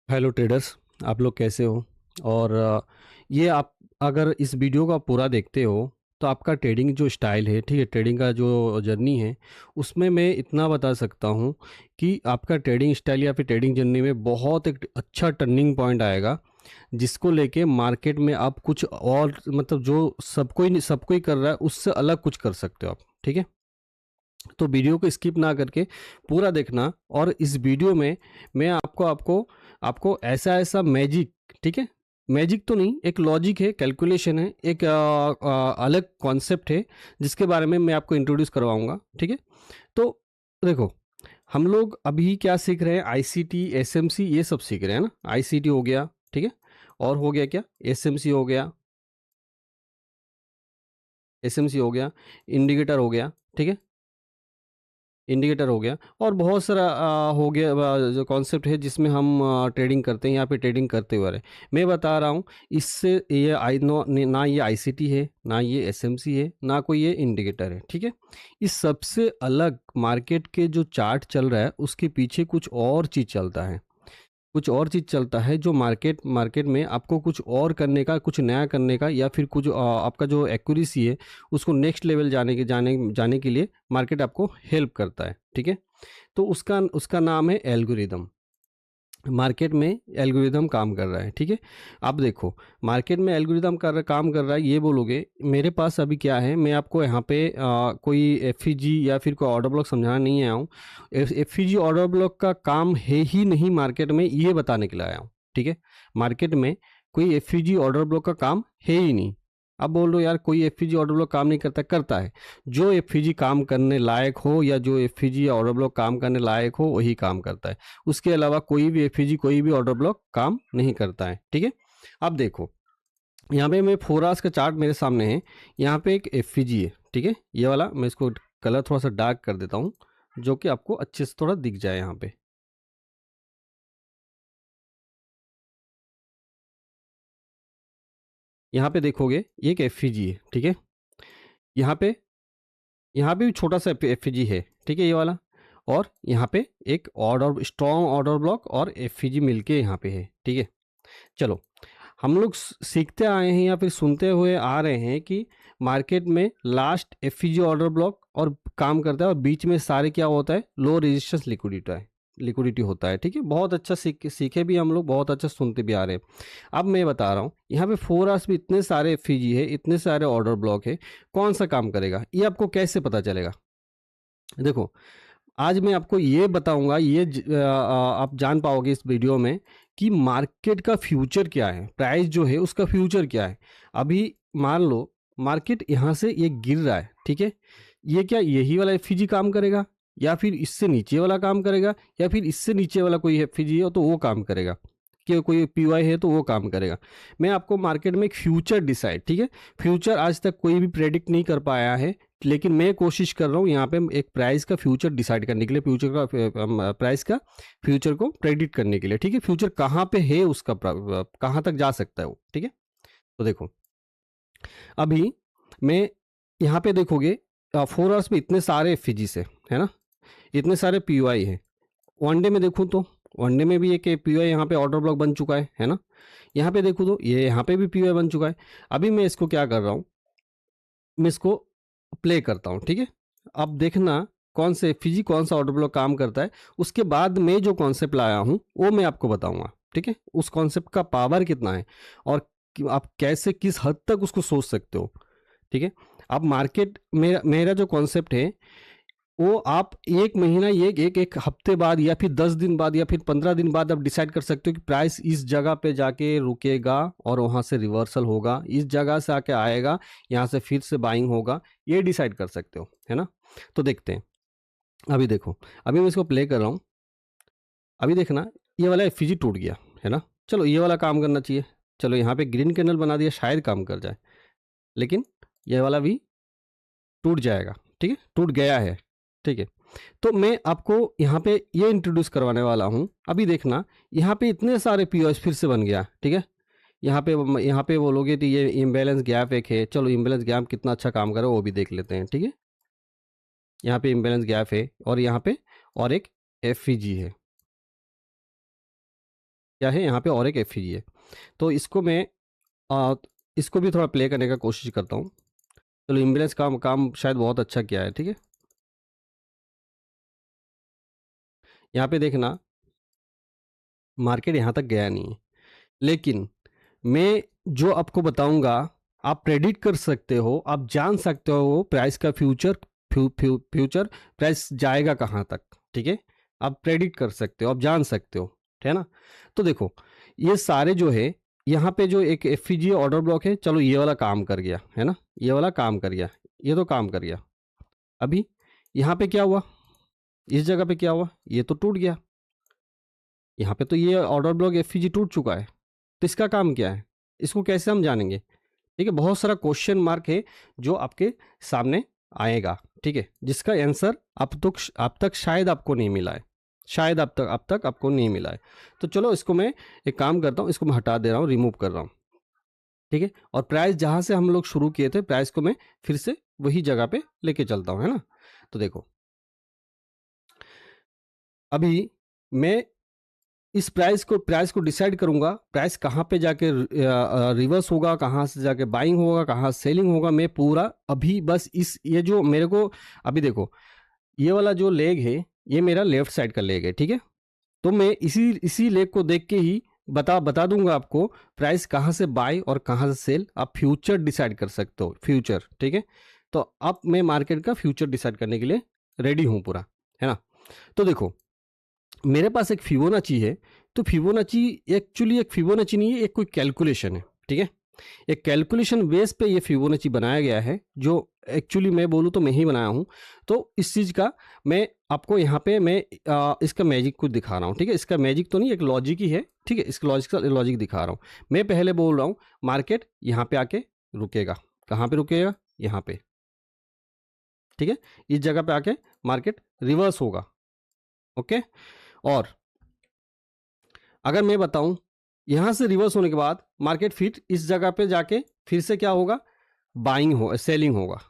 Hello traders. आप लोग कैसे हो? और ये आप अगर इस वीडियो का पूरा देखते हो तो आपका ट्रेडिंग जो स्टाइल है, ठीक है, ट्रेडिंग का जो जर्नी है, उसमें मैं इतना बता सकता हूँ कि आपका ट्रेडिंग स्टाइल या फिर ट्रेडिंग जर्नी में बहुत एक अच्छा टर्निंग पॉइंट आएगा, जिसको लेके मार्केट में आप कुछ और मतलब जो सब कोई कर रहा है उससे अलग कुछ कर सकते हो आप। ठीक है, तो वीडियो को स्किप ना करके पूरा देखना। और इस वीडियो में मैं आपको आपको आपको ऐसा ऐसा मैजिक, ठीक है, मैजिक तो नहीं, एक लॉजिक है, कैलकुलेशन है, एक अलग कॉन्सेप्ट है जिसके बारे में मैं आपको इंट्रोड्यूस करवाऊंगा। ठीक है, तो देखो, हम लोग अभी क्या सीख रहे हैं? आईसीटी, एसएमसी, ये सब सीख रहे हैं ना। आईसीटी हो गया, ठीक है, और हो गया क्या, एसएमसी हो गया, एसएमसी हो गया, इंडिकेटर हो गया, ठीक है, इंडिकेटर हो गया, और बहुत सारा हो गया जो कॉन्सेप्ट है जिसमें हम ट्रेडिंग करते हैं, यहाँ पे ट्रेडिंग करते हुए आ रहे हैं। मैं बता रहा हूँ, इससे ये आई नो ना ये आईसीटी है, ना ये एसएमसी है, ना कोई ये इंडिकेटर है। ठीक है, इस सबसे अलग मार्केट के जो चार्ट चल रहा है उसके पीछे कुछ और चीज़ चलता है, कुछ और चीज़ चलता है जो मार्केट मार्केट में आपको कुछ और करने का, कुछ नया करने का, या फिर कुछ आपका जो एक्यूरेसी है उसको नेक्स्ट लेवल जाने के लिए मार्केट आपको हेल्प करता है। ठीक है, तो उसका उसका नाम है एल्गोरिदम। मार्केट में एल्गोरिदम काम कर रहा है। ठीक है, अब देखो, मार्केट में एल्गोरिदम काम कर रहा है, ये बोलोगे मेरे पास अभी क्या है, मैं आपको यहाँ पे कोई एफईजी या फिर कोई ऑर्डर ब्लॉक समझाना नहीं आया हूँ। एफईजी ऑर्डर ब्लॉक का काम है ही नहीं मार्केट में, ये बताने के लिए आया हूँ। ठीक है, मार्केट में कोई एफईजी ऑर्डर ब्लॉक का काम है ही नहीं। अब बोल रहे हो यार कोई एफईजी ऑर्डर ब्लॉक काम नहीं करता, करता है। जो एफईजी काम करने लायक हो या जो एफईजी या ऑर्डर ब्लॉक काम करने लायक हो वही काम करता है। उसके अलावा कोई भी एफईजी, कोई भी ऑर्डर ब्लॉक काम नहीं करता है। ठीक है, अब देखो, यहाँ पे मैं 4 आवर्स का चार्ट मेरे सामने है, यहाँ पे एक एफईजी है। ठीक है, ये वाला मैं इसको कलर थोड़ा सा डार्क कर देता हूँ जो कि आपको अच्छे से थोड़ा दिख जाए। यहाँ पे, यहाँ पे देखोगे ये एक एफईजी है। ठीक है, यहाँ पे, यहाँ पे भी छोटा सा एफईजी है। ठीक है, ये वाला, और यहाँ पे एक ऑर्डर, स्ट्रॉन्ग ऑर्डर ब्लॉक और एफईजी मिलके यहाँ पे है। ठीक है, चलो, हम लोग सीखते आए हैं या फिर सुनते हुए आ रहे हैं कि मार्केट में लास्ट एफईजी ऑर्डर ब्लॉक और काम करता है, और बीच में सारे क्या होता है, लो रेजिस्टेंस लिक्विडिटी है, लिक्विडिटी होता है। ठीक है, बहुत अच्छा सीखे भी हम लोग, बहुत अच्छा सुनते भी आ रहे हैं। अब मैं बता रहा हूँ, यहाँ पे 4 आवर्स में इतने सारे एफईजी है, इतने सारे ऑर्डर ब्लॉक है, कौन सा काम करेगा ये आपको कैसे पता चलेगा? देखो, आज मैं आपको ये बताऊंगा, आप जान पाओगे इस वीडियो में कि मार्केट का फ्यूचर क्या है, प्राइस जो है उसका फ्यूचर क्या है। अभी मान लो मार्केट यहाँ से ये गिर रहा है, ठीक है, ये क्या यही वाला एफईजी काम करेगा, या फिर इससे नीचे वाला काम करेगा, या फिर इससे नीचे वाला कोई एफईजी है तो वो काम करेगा, कि कोई पीवाई है तो वो काम करेगा। मैं आपको मार्केट में एक फ्यूचर डिसाइड, ठीक है, फ्यूचर आज तक कोई भी प्रेडिक्ट नहीं कर पाया है, लेकिन मैं कोशिश कर रहा हूँ यहाँ पे एक प्राइस का फ्यूचर डिसाइड करने के लिए, फ्यूचर का प्राइस का फ्यूचर को प्रेडिक्ट करने के लिए। ठीक है, फ्यूचर कहाँ पे है, उसका कहाँ तक जा सकता है वो। ठीक है, तो देखो, अभी मैं यहाँ पे देखोगे 4 आवर्स में इतने सारे एफजीज है ना, इतने सारे पीयूआई है। वनडे में देखूँ तो वनडे में भी एक पीयूआई यहाँ पे ऑर्डर ब्लॉक बन चुका है ना। यहाँ पे देखूँ तो ये यहाँ पे भी पीयूआई बन चुका है। अभी मैं इसको क्या कर रहा हूँ, मैं इसको प्ले करता हूँ। ठीक है, अब देखना कौन से फिजी, कौन सा ऑर्डर ब्लॉक काम करता है। उसके बाद मैं जो कॉन्सेप्ट लाया हूँ वो मैं आपको बताऊंगा। ठीक है, उस कॉन्सेप्ट का पावर कितना है और आप कैसे, किस हद तक उसको सोच सकते हो। ठीक है, अब मार्केट, मेरा जो कॉन्सेप्ट है वो आप एक महीना, ये एक हफ्ते बाद, या फिर 10 दिन बाद, या फिर 15 दिन बाद आप डिसाइड कर सकते हो कि प्राइस इस जगह पे जाके रुकेगा और वहां से रिवर्सल होगा, इस जगह से आके आएगा, यहाँ से फिर से बाइंग होगा, ये डिसाइड कर सकते हो, है ना। तो देखते हैं, अभी देखो, अभी मैं इसको प्ले कर रहा हूँ। अभी देखना, ये वाला एफजी टूट गया, है ना। चलो, ये वाला काम करना चाहिए, चलो यहाँ पे ग्रीन कैंडल बना दिया, शायद काम कर जाए, लेकिन ये वाला भी टूट जाएगा। ठीक है, टूट गया है। ठीक है, तो मैं आपको यहाँ पे ये इंट्रोड्यूस करवाने वाला हूँ। अभी देखना, यहाँ पे इतने सारे पीओएस फिर से बन गया। ठीक है, यहाँ पे बोलोगे तो ये इम्बैलेंस गैप एक है, चलो इम्बैलेंस गैप कितना अच्छा काम करे वो भी देख लेते हैं। ठीक है, यहाँ पे इम्बैलेंस गैप है, और यहाँ पे और एक एफईजी है। क्या है यहाँ पे और एक एफईजी है। तो इसको मैं इसको भी थोड़ा प्ले करने का कोशिश करता हूँ। चलो इम्बेलेंस का काम शायद बहुत अच्छा किया है, ठीक है। यहाँ पे देखना मार्केट यहाँ तक गया नहीं है, लेकिन मैं जो आपको बताऊंगा आप प्रेडिक्ट कर सकते हो, आप जान सकते हो प्राइस का फ्यूचर प्राइस जाएगा कहाँ तक, ठीक है। आप प्रेडिक्ट कर सकते हो, आप जान सकते हो, है ना। तो देखो ये सारे जो है यहाँ पे जो एक एफईजी ऑर्डर ब्लॉक है, चलो ये वाला काम कर गया है ना, ये वाला काम कर गया, ये तो काम कर गया। अभी यहाँ पे क्या हुआ, इस जगह पे क्या हुआ, ये तो टूट गया। यहाँ पे तो ये ऑर्डर ब्लॉक एफईजी टूट चुका है, तो इसका काम क्या है, इसको कैसे हम जानेंगे। ठीक है, बहुत सारा क्वेश्चन मार्क है जो आपके सामने आएगा, ठीक है, जिसका आंसर अब तक शायद आपको नहीं मिला है, शायद अब तक आपको नहीं मिला है। तो चलो इसको मैं एक काम करता हूँ, इसको मैं हटा दे रहा हूँ, रिमूव कर रहा हूँ, ठीक है। और प्राइस जहाँ से हम लोग शुरू किए थे, प्राइस को मैं फिर से वही जगह पे लेके चलता हूँ, है ना। तो देखो अभी मैं इस प्राइस को डिसाइड करूंगा, प्राइस कहाँ पे जाके रिवर्स होगा, कहाँ से जाके बाइंग होगा, कहाँ सेलिंग होगा, मैं पूरा अभी बस इस ये जो मेरे को अभी देखो ये वाला जो लेग है ये मेरा लेफ्ट साइड का लेग है, ठीक है। तो मैं इसी इसी लेग को देख के ही बता दूंगा आपको प्राइस कहाँ से बाय और कहाँ से सेल, आप फ्यूचर डिसाइड कर सकते हो, फ्यूचर, ठीक है। तो अब मैं मार्केट का फ्यूचर डिसाइड करने के लिए रेडी हूँ पूरा, है ना। तो देखो मेरे पास एक फिबोनाची है, तो फिबोनाची एक्चुअली एक फिबोनाची नहीं है, एक कोई कैलकुलेशन है, ठीक है। एक कैलकुलेशन बेस पे ये फिबोनाची बनाया गया है, जो एक्चुअली मैं बोलूँ तो मैं ही बनाया हूँ। तो इस चीज़ का मैं आपको यहाँ पे मैं इसका मैजिक कुछ दिखा रहा हूँ, ठीक है। इसका मैजिक तो नहीं, एक लॉजिक ही है, ठीक है। इसका लॉजिक दिखा रहा हूँ। मैं पहले बोल रहा हूँ मार्केट यहाँ पे आके रुकेगा, कहाँ पे रुकेगा, यहाँ पे, ठीक है। इस जगह पे आके मार्केट रिवर्स होगा, ओके। और अगर मैं बताऊं यहां से रिवर्स होने के बाद मार्केट फिर इस जगह पे जाके फिर से क्या होगा, बाइंग हो सेलिंग होगा।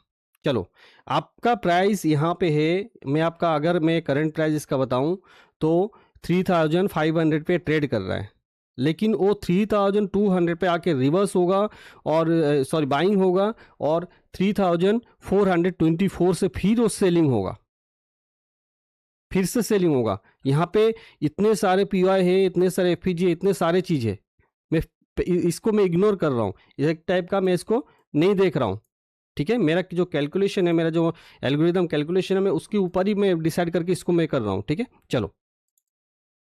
चलो आपका प्राइस यहाँ पे है, मैं आपका अगर मैं करंट प्राइस इसका बताऊं तो 3500 पे ट्रेड कर रहा है, लेकिन वो 3200 पे आके रिवर्स होगा और सॉरी बाइंग होगा, और 3424 से फिर वो सेलिंग होगा, फिर से सेलिंग होगा। यहाँ पे इतने सारे पीवाई है, इतने सारे एफपीजी है, इतने सारे चीज है, मैं इसको मैं इग्नोर कर रहा हूँ, एक टाइप का मैं इसको नहीं देख रहा हूँ, ठीक है। मेरा जो कैलकुलेशन है, मेरा जो एल्गोरिदम कैलकुलेशन है, मैं उसके ऊपर ही मैं डिसाइड करके इसको मैं कर रहा हूँ, ठीक है। चलो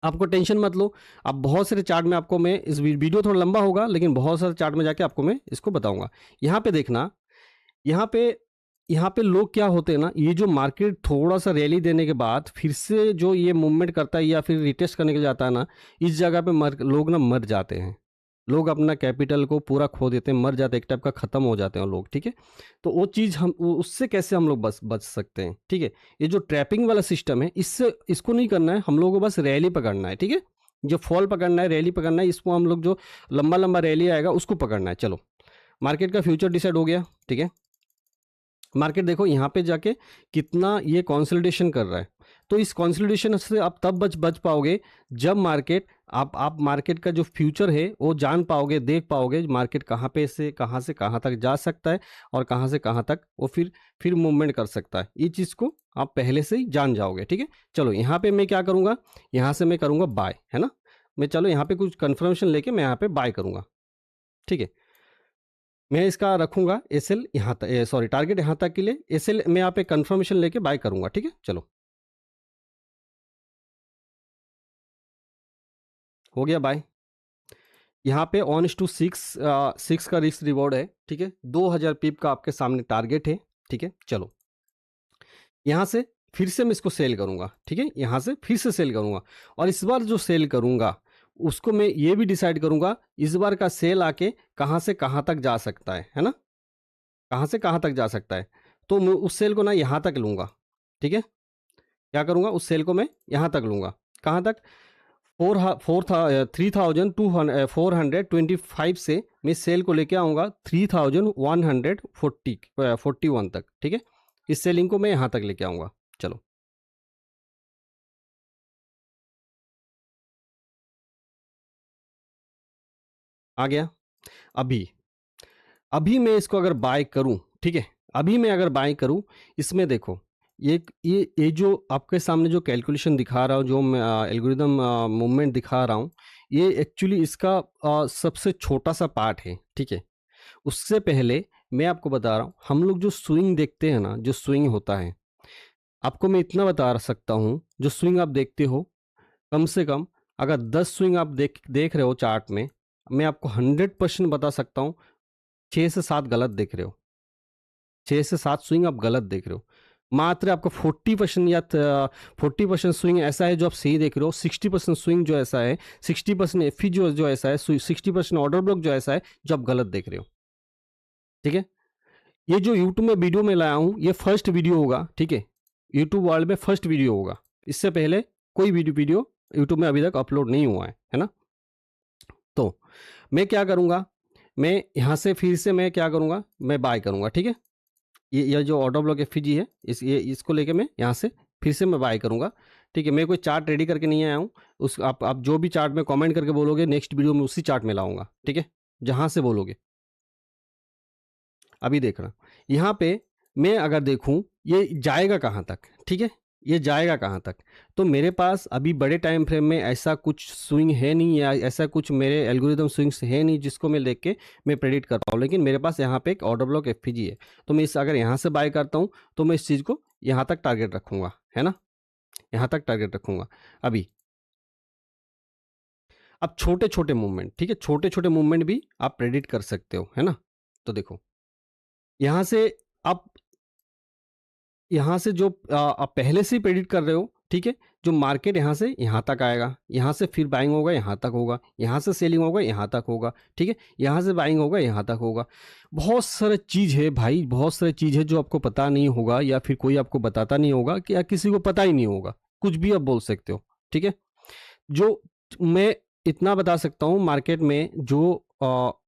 आपको टेंशन मत लो, अब बहुत सारे चार्ट में आपको मैं इस वीडियो थोड़ा लंबा होगा, लेकिन बहुत सारे चार्ट में जाके आपको मैं इसको बताऊंगा। यहाँ पे देखना, यहाँ पे यहाँ पे लोग क्या होते हैं ना, ये जो मार्केट थोड़ा सा रैली देने के बाद फिर से जो ये मूवमेंट करता है या फिर रिटेस्ट करने के लिए जाता है ना, इस जगह पे लोग ना मर जाते हैं, लोग अपना कैपिटल को पूरा खो देते हैं, मर जाते हैं, एक टाइप का खत्म हो जाते हैं लोग, ठीक है। तो वो चीज़ हम उससे कैसे हम लोग बच सकते हैं, ठीक है। ये जो ट्रैपिंग वाला सिस्टम है, इससे इसको नहीं करना है हम लोगों को, बस रैली पकड़ना है, ठीक है। जो फॉल पकड़ना है, रैली पकड़ना है, इसको हम लोग जो लंबा लंबा रैली आएगा उसको पकड़ना है। चलो मार्केट का फ्यूचर डिसाइड हो गया, ठीक है। मार्केट देखो यहाँ पे जाके कितना ये कंसोलिडेशन कर रहा है, तो इस कंसोलिडेशन से आप तब बच पाओगे जब मार्केट आप मार्केट का जो फ्यूचर है वो जान पाओगे, देख पाओगे मार्केट कहाँ पे से कहाँ तक जा सकता है और कहाँ से कहाँ तक वो फिर मूवमेंट कर सकता है। ये चीज़ को आप पहले से ही जान जाओगे, ठीक है। चलो यहाँ पे मैं क्या करूँगा, यहाँ से मैं करूँगा बाय, है ना। मैं चलो यहाँ पे कुछ कन्फर्मेशन लेके मैं यहाँ पे बाय करूँगा, ठीक है। मैं इसका रखूंगा एस एल यहाँ तक, सॉरी टारगेट यहाँ तक के लिए, एस एल मैं यहाँ पे कंफर्मेशन लेके बाय करूंगा, ठीक है। चलो हो गया बाय। यहाँ पे 1:6 6 का रिस्क रिवॉर्ड है, ठीक है। 2000 पिप का आपके सामने टारगेट है, ठीक है। चलो यहाँ से फिर से मैं इसको सेल करूंगा, ठीक है। यहाँ से फिर से सेल करूंगा, और इस बार जो सेल करूंगा उसको मैं ये भी डिसाइड करूंगा इस बार का सेल आके कहाँ से कहाँ तक जा सकता है ना, कहाँ से कहाँ तक जा सकता है। तो मैं उस सेल को ना यहाँ तक लूंगा, ठीक है। क्या करूंगा, उस सेल को मैं यहाँ तक लूंगा, कहाँ तक, 3225 से मैं सेल को लेके आऊँगा 3141 तक, ठीक है। इस सेलिंग को मैं यहाँ तक लेके आऊँगा। चलो आ गया। अभी अभी मैं इसको अगर बाय करूं, ठीक है, अभी मैं अगर बाय करूं, इसमें देखो ये जो आपके सामने जो कैलकुलेशन दिखा रहा हूं, जो मैं एल्गोरिदम मूवमेंट दिखा रहा हूं, ये एक्चुअली इसका सबसे छोटा सा पार्ट है, ठीक है। उससे पहले मैं आपको बता रहा हूं, हम लोग जो स्विंग देखते हैं ना, जो स्विंग होता है, आपको मैं इतना बता सकता हूं, जो स्विंग आप देखते हो, कम से कम अगर 10 स्विंग आप देख रहे हो चार्ट में, मैं आपको 100% बता सकता हूं 6 से 7 गलत देख रहे हो। 6 से 7 स्विंग आप गलत देख रहे हो। मात्र आपको 40% या 40% स्विंग ऐसा है जो आप सही देख रहे हो, 60% स्विंग जो ऐसा है, 60% एफई जो ऐसा है, 60% ऑर्डर ब्लॉक जो ऐसा है, जो आप गलत देख रहे हो, ठीक है। ये जो यूट्यूब में वीडियो में लाया हूं, ये फर्स्ट वीडियो होगा, ठीक है। यूट्यूब वर्ल्ड में फर्स्ट वीडियो होगा। इससे पहले कोई वीडियो यूट्यूब में अभी तक अपलोड नहीं हुआ है ना। तो मैं क्या करूंगा, मैं यहां से फिर से मैं क्या करूंगा, मैं बाय करूंगा, ठीक है। ये जो ऑर्डर ब्लॉक एफजी है, इसको लेके मैं यहाँ से फिर से मैं बाय करूंगा, ठीक है। मैं कोई चार्ट रेडी करके नहीं आया हूँ। उस आप जो भी चार्ट में कमेंट करके बोलोगे, नेक्स्ट वीडियो में उसी चार्ट में लाऊंगा, ठीक है, जहां से बोलोगे। अभी देख रहा यहाँ पे मैं अगर देखूं, ये जाएगा कहाँ तक, ठीक है, ये जाएगा कहाँ तक। तो मेरे पास अभी बड़े टाइम फ्रेम में ऐसा कुछ स्विंग है नहीं, या ऐसा कुछ मेरे एल्गोरिदम स्विंग्स है नहीं जिसको मैं देख के मैं प्रेडिक्ट कर पाऊँ। लेकिन मेरे पास यहाँ पे एक ऑर्डर ब्लॉक एफपीजी है, तो मैं इस अगर यहाँ से बाय करता हूँ, तो मैं इस चीज़ को यहाँ तक टारगेट रखूँगा, है ना, यहाँ तक टारगेट रखूँगा। अभी अब छोटे छोटे मूवमेंट, ठीक है, छोटे छोटे मूवमेंट भी आप प्रेडिक्ट कर सकते हो, है ना। तो देखो यहाँ से आप यहाँ से जो आप पहले से ही प्रेडिक्ट कर रहे हो, ठीक है, जो मार्केट यहाँ से यहाँ तक आएगा, यहाँ से फिर बाइंग होगा, यहाँ तक होगा, यहाँ से सेलिंग होगा, यहाँ तक होगा, ठीक है, यहाँ से बाइंग होगा, यहाँ तक होगा। बहुत सारे चीज़ है भाई, बहुत सारे चीज़ है जो आपको पता नहीं होगा, या फिर कोई आपको बताता नहीं होगा, कि या किसी को पता ही नहीं होगा, कुछ भी आप बोल सकते हो, ठीक है। जो मैं इतना बता सकता हूँ, मार्केट में जो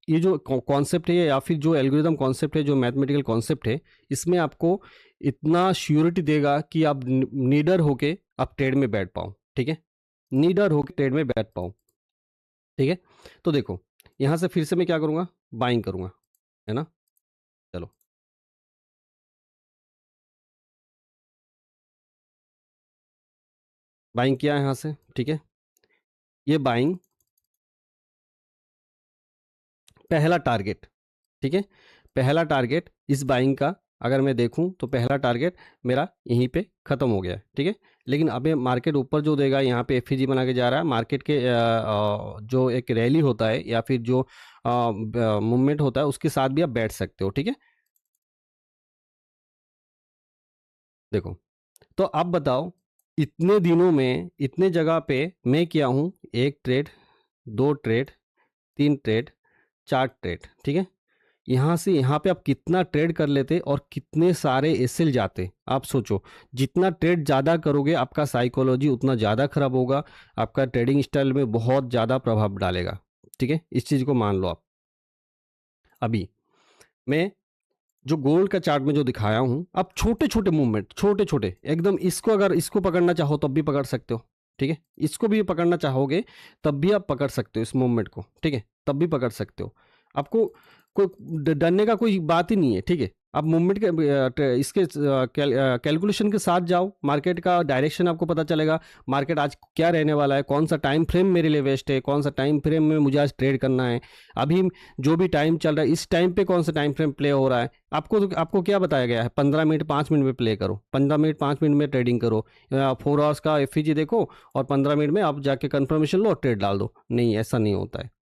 ये जो कॉन्सेप्ट है, या फिर जो एल्गोरिदम कॉन्सेप्ट है, जो मैथमेटिकल कॉन्सेप्ट है, इसमें आपको इतना श्योरिटी देगा कि आप नीडर होके आप ट्रेड में बैठ पाओ, ठीक है, नीडर होके ट्रेड में बैठ पाओ, ठीक है। तो देखो यहाँ से फिर से मैं क्या करूँगा, बाइंग करूँगा, है ना। चलो बाइंग किया है यहाँ से, ठीक है। ये बाइंग पहला टारगेट, ठीक है, पहला टारगेट इस बाइंग का अगर मैं देखूं, तो पहला टारगेट मेरा यहीं पे ख़त्म हो गया है, ठीक है। लेकिन अब ये मार्केट ऊपर जो देगा, यहाँ पे एफईजी बना के जा रहा है, मार्केट के जो एक रैली होता है, या फिर जो मूवमेंट होता है, उसके साथ भी आप बैठ सकते हो, ठीक है। देखो, तो आप बताओ, इतने दिनों में इतने जगह पे मैं किया हूँ, 1 ट्रेड, 2 ट्रेड, 3 ट्रेड, 4 ट्रेड, ठीक है। यहाँ से यहाँ पे आप कितना ट्रेड कर लेते और कितने सारे एसएल जाते, आप सोचो। जितना ट्रेड ज़्यादा करोगे, आपका साइकोलॉजी उतना ज़्यादा खराब होगा, आपका ट्रेडिंग स्टाइल में बहुत ज़्यादा प्रभाव डालेगा, ठीक है, इस चीज़ को मान लो आप। अभी मैं जो गोल्ड का चार्ट में जो दिखाया हूँ, आप छोटे छोटे मूवमेंट, छोटे छोटे एकदम, इसको अगर इसको पकड़ना चाहो तब भी पकड़ सकते हो, ठीक है, इसको भी पकड़ना चाहोगे तब भी आप पकड़ सकते हो, इस मूवमेंट को, ठीक है, तब भी पकड़ सकते हो। आपको कोई डरने का कोई बात ही नहीं है, ठीक है। आप मूवमेंट के इसके कैलकुलेशन के साथ जाओ, मार्केट का डायरेक्शन आपको पता चलेगा, मार्केट आज क्या रहने वाला है, कौन सा टाइम फ्रेम मेरे लिए वेस्ट है, कौन सा टाइम फ्रेम में मुझे आज ट्रेड करना है। अभी जो भी टाइम चल रहा है, इस टाइम पे कौन सा टाइम फ्रेम प्ले हो रहा है, आपको क्या बताया गया है, 15 मिनट 5 मिनट में प्ले करो, 15 मिनट 5 मिनट में ट्रेडिंग करो, 4 आवर्स का एफईजी देखो, और 15 मिनट में आप जाके कंफर्मेशन लो और ट्रेड डाल दो। नहीं, ऐसा नहीं होता है।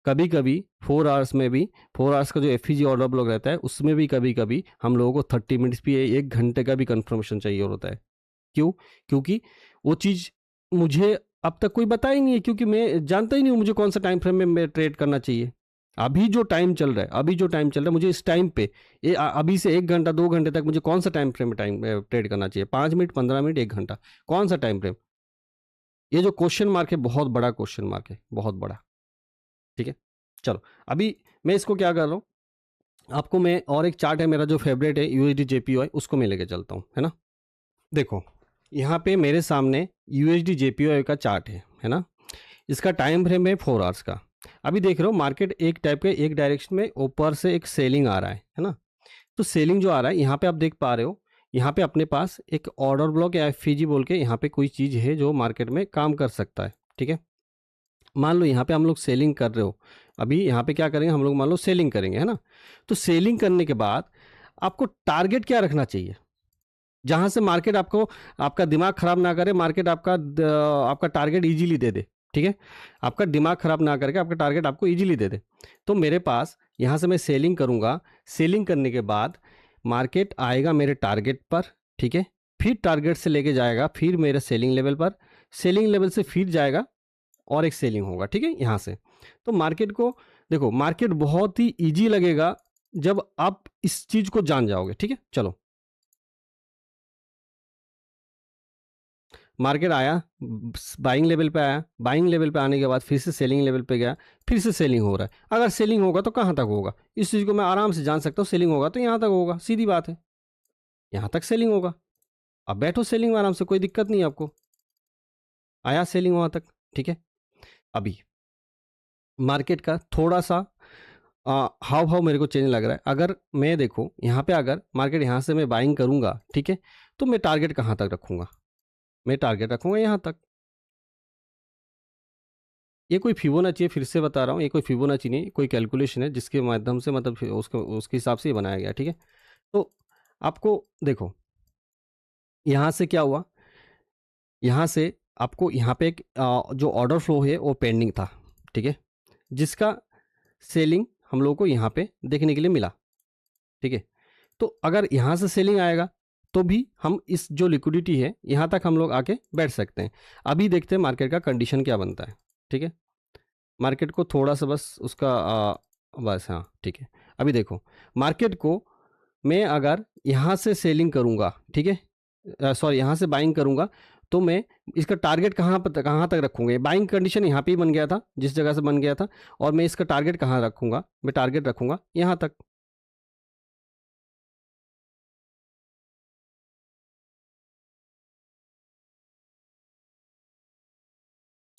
कभी कभी 4 आवर्स में भी, 4 आवर्स का जो एफईजी ऑर्डर ब्लॉक रहता है, उसमें भी कभी कभी हम लोगों को 30 मिनट्स भी, 1 घंटे का भी कंफर्मेशन चाहिए होता है। क्यों? क्योंकि वो चीज़ मुझे अब तक कोई बता ही नहीं है, क्योंकि मैं जानता ही नहीं हूँ मुझे कौन सा टाइम फ्रेम में मैं ट्रेड करना चाहिए। अभी जो टाइम चल रहा है, अभी जो टाइम चल रहा है, मुझे इस टाइम पे अभी से 1 घंटा 2 घंटे तक मुझे कौन सा टाइम फ्रेम में ट्रेड करना चाहिए, 5 मिनट 15 मिनट 1 घंटा, कौन सा टाइम फ्रेम। ये जो क्वेश्चन मार्क है, बहुत बड़ा क्वेश्चन मार्क है, बहुत बड़ा, ठीक है। चलो अभी मैं इसको क्या कर रहा हूँ, आपको मैं और एक चार्ट है मेरा जो फेवरेट है, यूएसडी जेपीओआई, उसको मैं लेके चलता हूँ, है ना। देखो यहाँ पे मेरे सामने यूएसडी जेपीओआई का चार्ट है ना। इसका टाइम फ्रेम है 4 आवर्स का। अभी देख रहे हो मार्केट एक टाइप के एक डायरेक्शन में ऊपर से एक सेलिंग आ रहा है ना। तो सेलिंग जो आ रहा है यहाँ पे आप देख पा रहे हो, यहाँ पे अपने पास एक ऑर्डर ब्लॉक या एफईजी बोल के यहाँ पे कोई चीज़ है जो मार्केट में काम कर सकता है। ठीक है, मान लो यहाँ पे हम लोग सेलिंग कर रहे हो, अभी यहाँ पे क्या करेंगे हम लोग, मान लो सेलिंग करेंगे, है ना। तो सेलिंग करने के बाद आपको टारगेट क्या रखना चाहिए, जहां से मार्केट आपको, आपका दिमाग खराब ना करे, मार्केट आपका टारगेट इजीली दे दे। ठीक है, आपका दिमाग खराब ना करके आपका टारगेट आपको इजीली दे दे। तो मेरे पास यहाँ से मैं सेलिंग करूँगा, सेलिंग करने के बाद मार्केट आएगा मेरे टारगेट पर। ठीक है, फिर टारगेट से लेके जाएगा फिर मेरे सेलिंग लेवल पर, सेलिंग लेवल से फिर जाएगा और एक सेलिंग होगा। ठीक है, यहाँ से तो मार्केट को देखो, मार्केट बहुत ही ईजी लगेगा जब आप इस चीज को जान जाओगे। ठीक है, चलो मार्केट आया, बाइंग लेवल पे आया, बाइंग लेवल पे आने के बाद फिर से सेलिंग लेवल पे गया, फिर से सेलिंग हो रहा है। अगर सेलिंग होगा तो कहाँ तक होगा, इस चीज़ को मैं आराम से जान सकता हूँ। सेलिंग होगा तो यहाँ तक होगा, सीधी बात है, यहाँ तक सेलिंग होगा। अब बैठो सेलिंग में आराम से, कोई दिक्कत नहीं आपको, आया सेलिंग वहाँ तक। ठीक है, अभी मार्केट का थोड़ा सा हाव भाव मेरे को चेंज लग रहा है। अगर मैं देखो यहाँ पे, अगर मार्केट यहाँ से मैं बाइंग करूँगा, ठीक है, तो मैं टारगेट कहाँ तक रखूँगा, मैं टारगेट रखूँगा यहाँ तक। ये कोई फिबोनाची है, फिर से बता रहा हूँ, ये कोई फिबोनाची नहीं, कोई कैलकुलेशन है जिसके माध्यम से मतलब उसके हिसाब से ये बनाया गया। ठीक है, तो आपको देखो यहाँ से क्या हुआ, यहाँ से आपको यहाँ पे एक जो ऑर्डर फ्लो है वो पेंडिंग था। ठीक है, जिसका सेलिंग हम लोगों को यहाँ पे देखने के लिए मिला। ठीक है, तो अगर यहाँ से सेलिंग आएगा तो भी हम इस जो लिक्विडिटी है यहाँ तक हम लोग आके बैठ सकते हैं। अभी देखते हैं मार्केट का कंडीशन क्या बनता है। ठीक है, मार्केट को थोड़ा सा बस उसका बस हाँ ठीक है। अभी देखो मार्केट को मैं अगर यहाँ से सेलिंग करूँगा, ठीक है, सॉरी यहाँ से बाइंग करूँगा, तो मैं इसका टारगेट कहाँ तक रखूँगा। बाइंग कंडीशन यहाँ पे ही बन गया था, जिस जगह से बन गया था, और मैं इसका टारगेट कहाँ रखूँगा, मैं टारगेट रखूँगा यहाँ तक।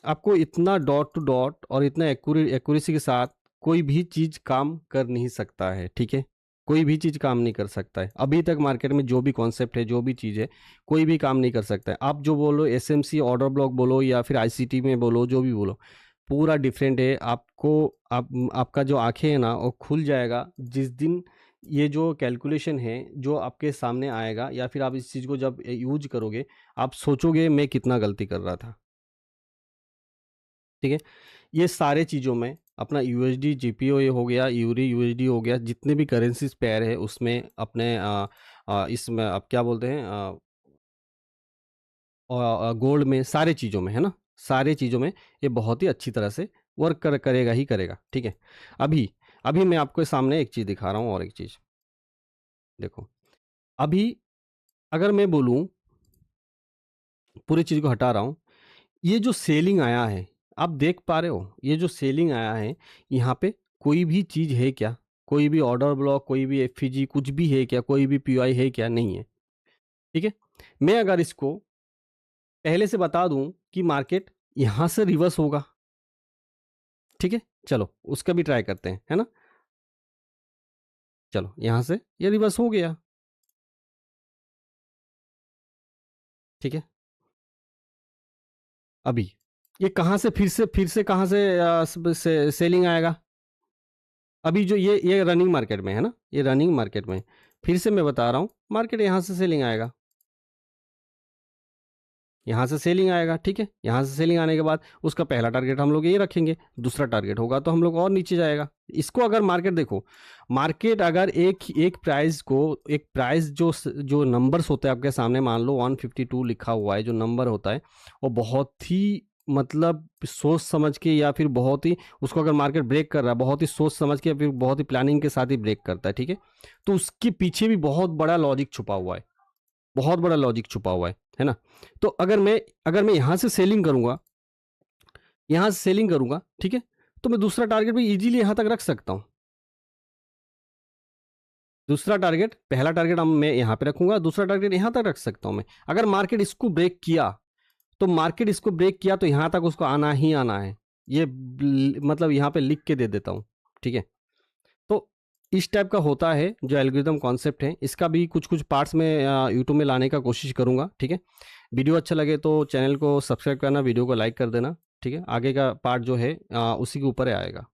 आपको इतना डॉट टू डॉट और इतना एक्यूरेसी के साथ कोई भी चीज़ काम कर नहीं सकता है। ठीक है, कोई भी चीज़ काम नहीं कर सकता है। अभी तक मार्केट में जो भी कॉन्सेप्ट है, जो भी चीज़ है, कोई भी काम नहीं कर सकता है। आप जो बोलो एसएमसी ऑर्डर ब्लॉक बोलो या फिर आईसीटी में बोलो, जो भी बोलो, पूरा डिफरेंट है। आपका जो आंखें है ना वो खुल जाएगा जिस दिन ये जो कैलकुलेशन है जो आपके सामने आएगा, या फिर आप इस चीज़ को जब यूज करोगे, आप सोचोगे मैं कितना गलती कर रहा था। ठीक है, ये सारे चीज़ों में अपना यूएसडी जीपीओ ये हो गया, यूरी यूएसडी हो गया, जितने भी करेंसीज पेयर है उसमें अपने इसमें आप क्या बोलते हैं, गोल्ड में, सारे चीज़ों में, है ना, सारे चीज़ों में ये बहुत ही अच्छी तरह से वर्क करेगा ही करेगा। ठीक है, अभी अभी मैं आपको सामने एक चीज़ दिखा रहा हूँ, और एक चीज़ देखो। अभी अगर मैं बोलूँ, पूरी चीज़ को हटा रहा हूँ, ये जो सेलिंग आया है, आप देख पा रहे हो, ये जो सेलिंग आया है, यहाँ पे कोई भी चीज़ है क्या, कोई भी ऑर्डर ब्लॉक, कोई भी एफईजी कुछ भी है क्या, कोई भी पीआई है क्या, नहीं है। ठीक है, मैं अगर इसको पहले से बता दूं कि मार्केट यहाँ से रिवर्स होगा, ठीक है, चलो उसका भी ट्राई करते हैं, है ना। चलो यहाँ से ये रिवर्स हो गया, ठीक है। अभी ये कहाँ से फिर से कहाँ से सेलिंग आएगा। अभी जो ये रनिंग मार्केट में है ना, ये रनिंग मार्केट में, फिर से मैं बता रहा हूँ, मार्केट यहाँ से सेलिंग आएगा, यहाँ से सेलिंग आएगा। ठीक है, यहाँ से सेलिंग आने के बाद उसका पहला टारगेट हम लोग ये रखेंगे, दूसरा टारगेट होगा तो हम लोग और नीचे जाएगा। इसको अगर मार्केट देखो, मार्केट अगर एक एक प्राइस को, एक प्राइस जो नंबर्स होते हैं आपके सामने, मान लो 152 लिखा हुआ है, जो नंबर होता है वो बहुत ही मतलब सोच समझ के, या फिर बहुत ही उसको अगर मार्केट ब्रेक कर रहा है, बहुत ही सोच समझ के, या फिर बहुत ही प्लानिंग के साथ ही ब्रेक करता है। ठीक है, तो उसके पीछे भी बहुत बड़ा लॉजिक छुपा हुआ है, बहुत बड़ा लॉजिक छुपा हुआ है ना। तो अगर मैं यहाँ से सेलिंग करूँगा, यहाँ से सेलिंग करूँगा, ठीक है, तो मैं दूसरा टारगेट भी इजीली यहाँ तक रख सकता हूँ। दूसरा टारगेट, पहला टारगेट मैं यहाँ पे रखूंगा, दूसरा टारगेट यहाँ तक रख सकता हूँ मैं। अगर मार्केट इसको ब्रेक किया, तो मार्केट इसको ब्रेक किया तो यहाँ तक उसको आना ही आना है। ये मतलब यहाँ पे लिख के दे देता हूँ, ठीक है। तो इस टाइप का होता है जो एल्गोरिदम कॉन्सेप्ट है। इसका भी कुछ कुछ पार्ट्स में यूट्यूब में लाने का कोशिश करूँगा, ठीक है। वीडियो अच्छा लगे तो चैनल को सब्सक्राइब करना, वीडियो को लाइक कर देना, ठीक है। आगे का पार्ट जो है उसी के ऊपर आएगा।